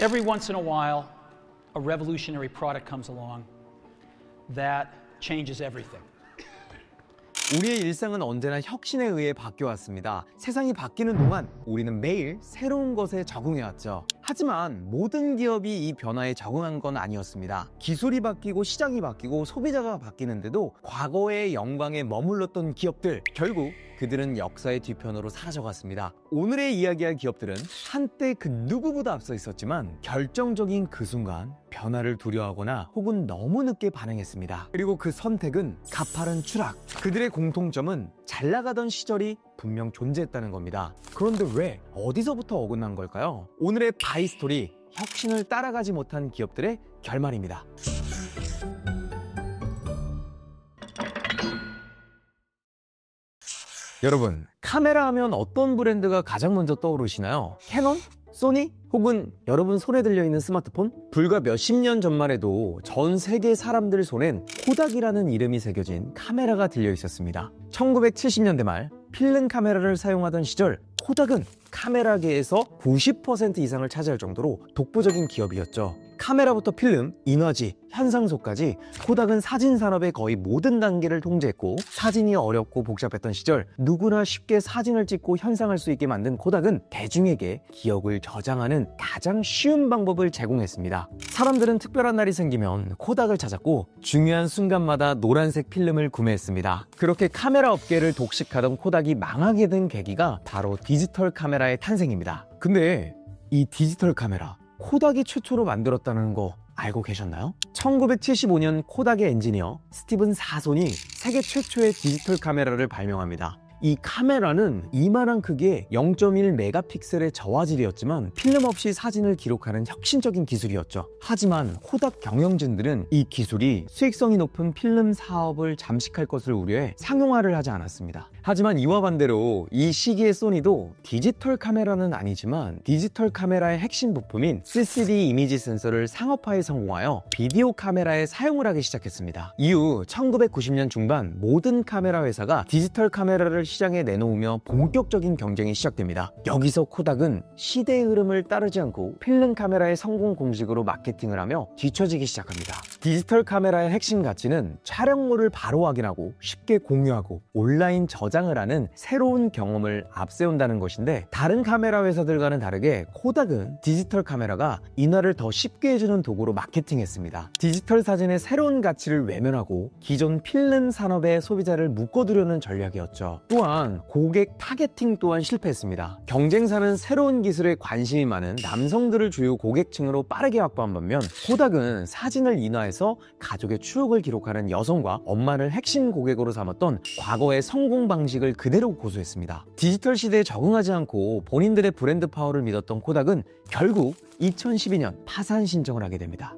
Every once in a while, a revolutionary product comes along that changes everything. 우리의 일상은 언제나 혁신에 의해 바뀌어왔습니다. 세상이 바뀌는 동안 우리는 매일 새로운 것에 적응해왔죠. 하지만 모든 기업이 이 변화에 적응한 건 아니었습니다. 기술이 바뀌고 시장이 바뀌고 소비자가 바뀌는데도 과거의 영광에 머물렀던 기업들, 결국 그들은 역사의 뒤편으로 사라져갔습니다. 오늘의 이야기할 기업들은 한때 그 누구보다 앞서 있었지만 결정적인 그 순간 변화를 두려워하거나 혹은 너무 늦게 반응했습니다. 그리고 그 선택은 가파른 추락. 그들의 공통점은 잘 나가던 시절이 분명 존재했다는 겁니다. 그런데 왜? 어디서부터 어긋난 걸까요? 오늘의 바이스토리, 혁신을 따라가지 못한 기업들의 결말입니다. 여러분, 카메라 하면 어떤 브랜드가 가장 먼저 떠오르시나요? 캐논? 소니? 혹은 여러분 손에 들려있는 스마트폰? 불과 몇십 년 전만 해도 전 세계 사람들 손엔 코닥이라는 이름이 새겨진 카메라가 들려있었습니다. 1970년대 말 필름 카메라를 사용하던 시절 코닥은 카메라계에서 90% 이상을 차지할 정도로 독보적인 기업이었죠. 카메라부터 필름, 인화지, 현상소까지 코닥은 사진 산업의 거의 모든 단계를 통제했고, 사진이 어렵고 복잡했던 시절 누구나 쉽게 사진을 찍고 현상할 수 있게 만든 코닥은 대중에게 기억을 저장하는 가장 쉬운 방법을 제공했습니다. 사람들은 특별한 날이 생기면 코닥을 찾았고 중요한 순간마다 노란색 필름을 구매했습니다. 그렇게 카메라 업계를 독식하던 코닥이 망하게 된 계기가 바로 디지털 카메라의 탄생입니다. 근데 이 디지털 카메라, 코닥이 최초로 만들었다는 거 알고 계셨나요? 1975년 코닥의 엔지니어 스티븐 사손이 세계 최초의 디지털 카메라를 발명합니다. 이 카메라는 이만한 크기에 0.1 메가픽셀의 저화질이었지만 필름 없이 사진을 기록하는 혁신적인 기술이었죠. 하지만 코닥 경영진들은 이 기술이 수익성이 높은 필름 사업을 잠식할 것을 우려해 상용화를 하지 않았습니다. 하지만 이와 반대로 이 시기의 소니도 디지털 카메라는 아니지만 디지털 카메라의 핵심 부품인 CCD 이미지 센서를 상업화에 성공하여 비디오 카메라에 사용을 하기 시작했습니다. 이후 1990년 중반 모든 카메라 회사가 디지털 카메라를 시장에 내놓으며 본격적인 경쟁이 시작됩니다. 여기서 코닥은 시대의 흐름을 따르지 않고 필름 카메라의 성공 공식으로 마케팅을 하며 뒤처지기 시작합니다. 디지털 카메라의 핵심 가치는 촬영물을 바로 확인하고 쉽게 공유하고 온라인 저장을 하는 새로운 경험을 앞세운다는 것인데, 다른 카메라 회사들과는 다르게 코닥은 디지털 카메라가 인화를 더 쉽게 해주는 도구로 마케팅했습니다. 디지털 사진의 새로운 가치를 외면하고 기존 필름 산업의 소비자를 묶어두려는 전략이었죠. 또한 고객 타겟팅 또한 실패했습니다. 경쟁사는 새로운 기술에 관심이 많은 남성들을 주요 고객층으로 빠르게 확보한 반면 코닥은 사진을 인화해서 가족의 추억을 기록하는 여성과 엄마를 핵심 고객으로 삼았던 과거의 성공 방식을 그대로 고수했습니다. 디지털 시대에 적응하지 않고 본인들의 브랜드 파워를 믿었던 코닥은 결국 2012년 파산 신청을 하게 됩니다.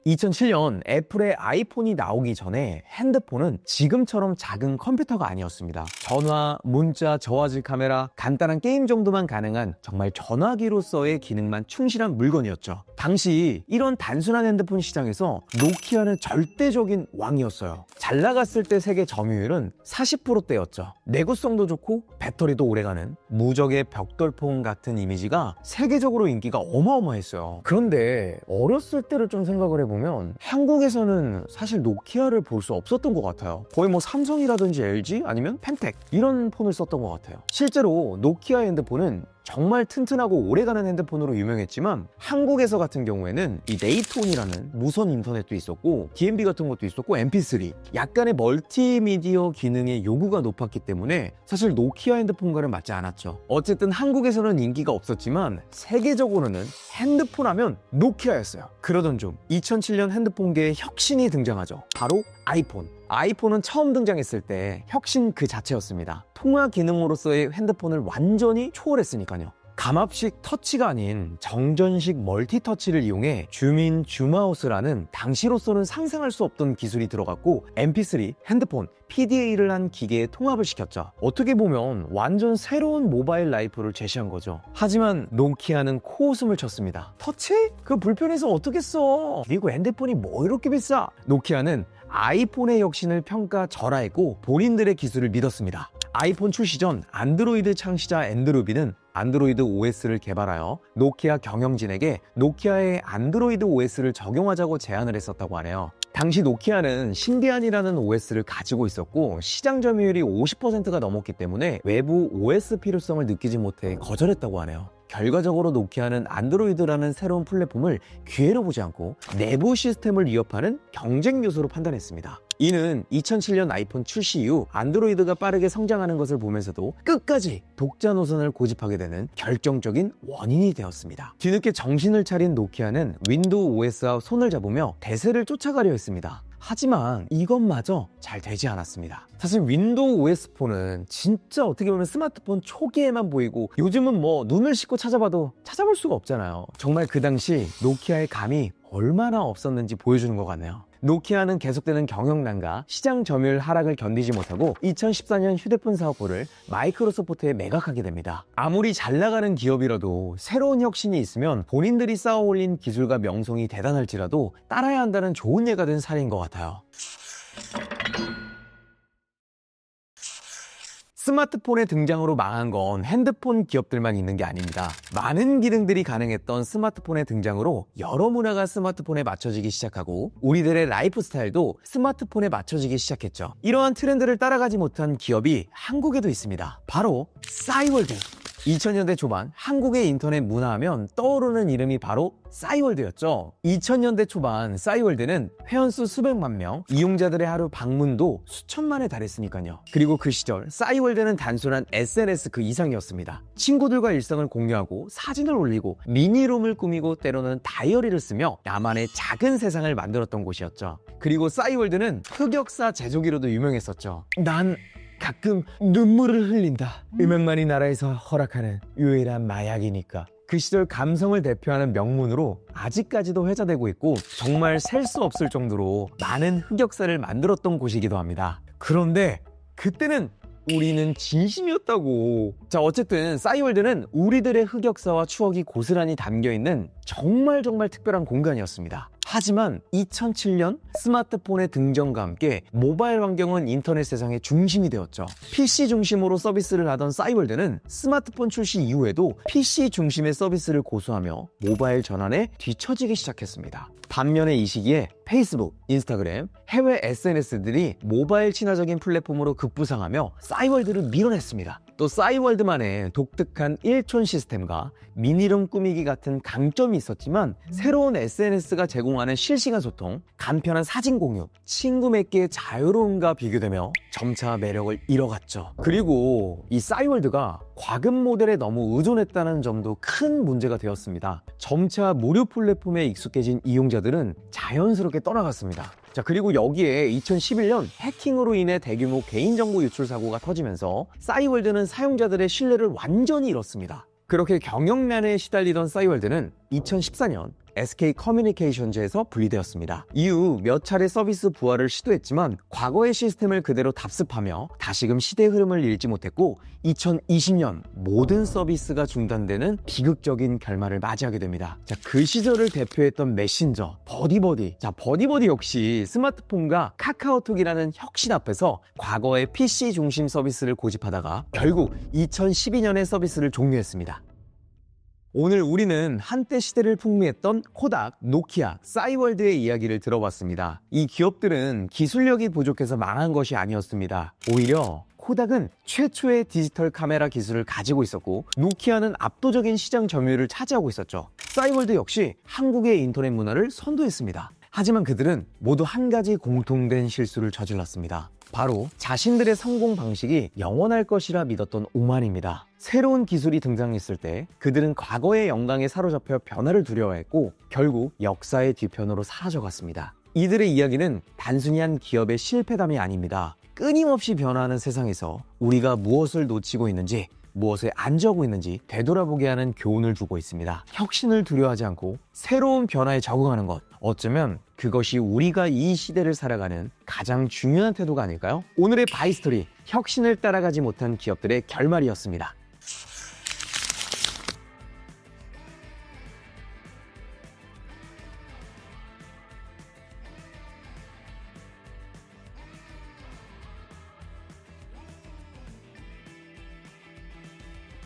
2007년 애플의 아이폰이 나오기 전에 핸드폰은 지금처럼 작은 컴퓨터가 아니었습니다. 전화, 문자, 저화질 카메라, 간단한 게임 정도만 가능한 정말 전화기로서의 기능만 충실한 물건이었죠. 당시 이런 단순한 핸드폰 시장에서 노키아는 절대적인 왕이었어요. 잘 나갔을 때 세계 점유율은 40%대였죠. 내구성도 좋고 배터리도 오래가는 무적의 벽돌폰 같은 이미지가 세계적으로 인기가 어마어마했어요. 그런데 어렸을 때를 좀 생각을 해보면 한국에서는 사실 노키아를 볼 수 없었던 것 같아요. 거의 뭐 삼성이라든지 LG 아니면 펜텍 이런 폰을 썼던 것 같아요. 실제로 노키아 핸드폰은 정말 튼튼하고 오래가는 핸드폰으로 유명했지만 한국에서 같은 경우에는 이 네이트온이라는 무선 인터넷도 있었고 DMB 같은 것도 있었고 MP3 약간의 멀티미디어 기능의 요구가 높았기 때문에 사실 노키아 핸드폰과는 맞지 않았죠. 어쨌든 한국에서는 인기가 없었지만 세계적으로는 핸드폰 하면 노키아였어요. 그러던 중 2007년 핸드폰계에 혁신이 등장하죠. 바로 아이폰. 아이폰은 처음 등장했을 때 혁신 그 자체였습니다. 통화 기능으로서의 핸드폰을 완전히 초월했으니까요. 감압식 터치가 아닌 정전식 멀티터치를 이용해 줌인, 줌아웃을 당시로서는 상상할 수 없던 기술이 들어갔고 MP3, 핸드폰, PDA를 한 기계에 통합을 시켰죠. 어떻게 보면 완전 새로운 모바일 라이프를 제시한 거죠. 하지만 노키아는 코웃음을 쳤습니다. 터치? 그거 불편해서 어떻게 써? 그리고 핸드폰이 뭐 이렇게 비싸? 노키아는 아이폰의 혁신을 평가절하했고 본인들의 기술을 믿었습니다. 아이폰 출시 전 안드로이드 창시자 앤드루비는 안드로이드 OS를 개발하여 노키아 경영진에게 노키아의 안드로이드 OS를 적용하자고 제안을 했었다고 하네요. 당시 노키아는 신비안이라는 OS를 가지고 있었고 시장 점유율이 50%가 넘었기 때문에 외부 OS 필요성을 느끼지 못해 거절했다고 하네요. 결과적으로 노키아는 안드로이드라는 새로운 플랫폼을 기회로 보지 않고 내부 시스템을 위협하는 경쟁 요소로 판단했습니다. 이는 2007년 아이폰 출시 이후 안드로이드가 빠르게 성장하는 것을 보면서도 끝까지 독자 노선을 고집하게 되는 결정적인 원인이 되었습니다. 뒤늦게 정신을 차린 노키아는 윈도우 OS와 손을 잡으며 대세를 쫓아가려 했습니다. 하지만 이것마저 잘 되지 않았습니다. 사실 윈도우 OS 폰은 진짜 어떻게 보면 스마트폰 초기에만 보이고 요즘은 뭐 눈을 씻고 찾아봐도 찾아볼 수가 없잖아요. 정말 그 당시 노키아의 감이 얼마나 없었는지 보여주는 것 같네요. 노키아는 계속되는 경영난과 시장 점유율 하락을 견디지 못하고 2014년 휴대폰 사업부를 마이크로소프트에 매각하게 됩니다. 아무리 잘 나가는 기업이라도 새로운 혁신이 있으면 본인들이 쌓아 올린 기술과 명성이 대단할지라도 따라야 한다는 좋은 예가 된 사례인 것 같아요. 스마트폰의 등장으로 망한 건 핸드폰 기업들만 있는 게 아닙니다. 많은 기능들이 가능했던 스마트폰의 등장으로 여러 문화가 스마트폰에 맞춰지기 시작하고 우리들의 라이프 스타일도 스마트폰에 맞춰지기 시작했죠. 이러한 트렌드를 따라가지 못한 기업이 한국에도 있습니다. 바로 싸이월드. 2000년대 초반 한국의 인터넷 문화하면 떠오르는 이름이 바로 싸이월드였죠. 2000년대 초반 싸이월드는 회원수 수백만 명, 이용자들의 하루 방문도 수천만에 달했으니까요. 그리고 그 시절 싸이월드는 단순한 SNS 그 이상이었습니다. 친구들과 일상을 공유하고 사진을 올리고 미니룸을 꾸미고 때로는 다이어리를 쓰며 나만의 작은 세상을 만들었던 곳이었죠. 그리고 싸이월드는 흑역사 제조기로도 유명했었죠. 난 가끔 눈물을 흘린다. 음악만이 나라에서 허락하는 유일한 마약이니까. 그 시절 감성을 대표하는 명문으로 아직까지도 회자되고 있고 정말 셀 수 없을 정도로 많은 흑역사를 만들었던 곳이기도 합니다. 그런데 그때는 우리는 진심이었다고. 자, 어쨌든 싸이월드는 우리들의 흑역사와 추억이 고스란히 담겨있는 정말 특별한 공간이었습니다. 하지만 2007년 스마트폰의 등장과 함께 모바일 환경은 인터넷 세상의 중심이 되었죠. PC 중심으로 서비스를 하던 싸이월드는 스마트폰 출시 이후에도 PC 중심의 서비스를 고수하며 모바일 전환에 뒤처지기 시작했습니다. 반면에 이 시기에 페이스북, 인스타그램, 해외 SNS들이 모바일 친화적인 플랫폼으로 급부상하며 싸이월드를 밀어냈습니다. 또 싸이월드만의 독특한 일촌 시스템과 미니룸 꾸미기 같은 강점이 있었지만 새로운 SNS가 제공하는 실시간 소통, 간편한 사진 공유, 친구 맺기의 자유로움과 비교되며 점차 매력을 잃어갔죠. 그리고 이 싸이월드가 과금 모델에 너무 의존했다는 점도 큰 문제가 되었습니다. 점차 무료 플랫폼에 익숙해진 이용자들은 자연스럽게 떠나갔습니다. 자, 그리고 여기에 2011년 해킹으로 인해 대규모 개인정보 유출 사고가 터지면서 싸이월드는 사용자들의 신뢰를 완전히 잃었습니다. 그렇게 경영난에 시달리던 싸이월드는 2014년 SK 커뮤니케이션즈에서 분리되었습니다. 이후 몇 차례 서비스 부활을 시도했지만 과거의 시스템을 그대로 답습하며 다시금 시대의 흐름을 잃지 못했고 2020년 모든 서비스가 중단되는 비극적인 결말을 맞이하게 됩니다. 자, 그 시절을 대표했던 메신저 버디버디. 자, 버디버디 역시 스마트폰과 카카오톡이라는 혁신 앞에서 과거의 PC 중심 서비스를 고집하다가 결국 2012년에 서비스를 종료했습니다. 오늘 우리는 한때 시대를 풍미했던 코닥, 노키아, 싸이월드의 이야기를 들어봤습니다. 이 기업들은 기술력이 부족해서 망한 것이 아니었습니다. 오히려 코닥은 최초의 디지털 카메라 기술을 가지고 있었고 노키아는 압도적인 시장 점유율을 차지하고 있었죠. 싸이월드 역시 한국의 인터넷 문화를 선도했습니다. 하지만 그들은 모두 한 가지 공통된 실수를 저질렀습니다. 바로 자신들의 성공 방식이 영원할 것이라 믿었던 오만입니다. 새로운 기술이 등장했을 때 그들은 과거의 영광에 사로잡혀 변화를 두려워했고 결국 역사의 뒤편으로 사라져갔습니다. 이들의 이야기는 단순히 한 기업의 실패담이 아닙니다. 끊임없이 변화하는 세상에서 우리가 무엇을 놓치고 있는지 무엇에 안주하고 있는지 되돌아보게 하는 교훈을 주고 있습니다. 혁신을 두려워하지 않고 새로운 변화에 적응하는 것, 어쩌면 그것이 우리가 이 시대를 살아가는 가장 중요한 태도가 아닐까요? 오늘의 바이스토리, 혁신을 따라가지 못한 기업들의 결말이었습니다.